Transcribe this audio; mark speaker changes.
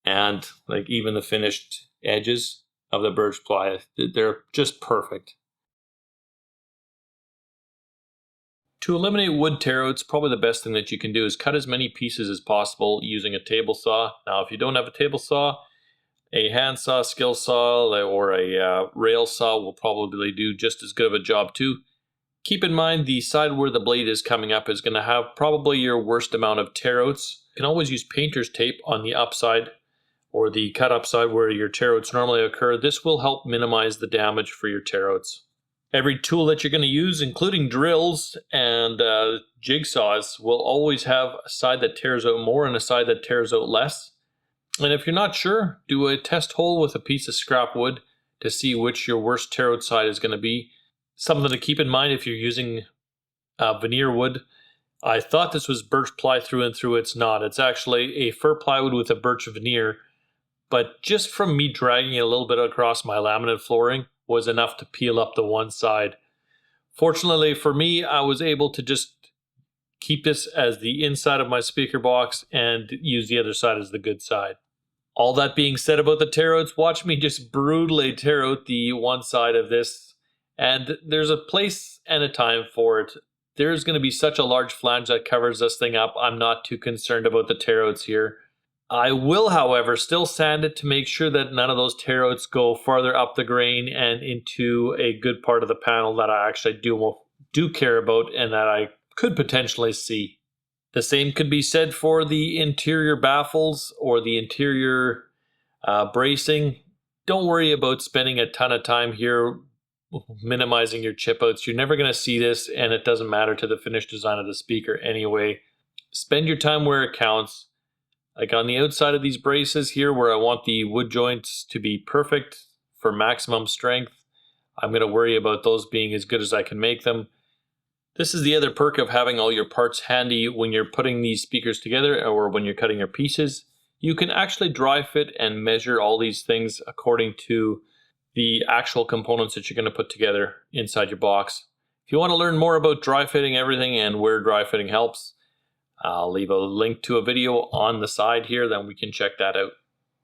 Speaker 1: and like even the finished edges of the birch ply, they're just perfect. To eliminate wood tearouts, probably the best thing that you can do is cut as many pieces as possible using a table saw. Now, if you don't have a table saw, a handsaw, skill saw, or a rail saw will probably do just as good of a job too. Keep in mind the side where the blade is coming up is going to have probably your worst amount of tearouts. You can always use painter's tape on the upside or the cut up side where your tearouts normally occur. This will help minimize the damage for your tearouts. Every tool that you're going to use, including drills and jigsaws, will always have a side that tears out more and a side that tears out less. And if you're not sure, do a test hole with a piece of scrap wood to see which your worst tear out side is going to be. Something to keep in mind if you're using veneer wood. I thought this was birch ply through and through. It's not. It's actually a fir plywood with a birch veneer. But just from me dragging it a little bit across my laminate flooring was enough to peel up the one side. Fortunately for me, I was able to just keep this as the inside of my speaker box and use the other side as the good side. All that being said about the tear outs, watch me just brutally tear out the one side of this. And there's a place and a time for it. There's going to be such a large flange that covers this thing up. I'm not too concerned about the tear outs here. I will, however, still sand it to make sure that none of those tear outs go farther up the grain and into a good part of the panel that I actually do care about and that I could potentially see. The same could be said for the interior baffles or the interior bracing. Don't worry about spending a ton of time here minimizing your chip outs. You're never going to see this, and it doesn't matter to the finished design of the speaker anyway. Spend your time where it counts. Like on the outside of these braces here where I want the wood joints to be perfect for maximum strength, I'm going to worry about those being as good as I can make them. This is the other perk of having all your parts handy when you're putting these speakers together or when you're cutting your pieces. You can actually dry fit and measure all these things according to the actual components that you're going to put together inside your box. If you want to learn more about dry fitting everything and where dry fitting helps, I'll leave a link to a video on the side here, then we can check that out.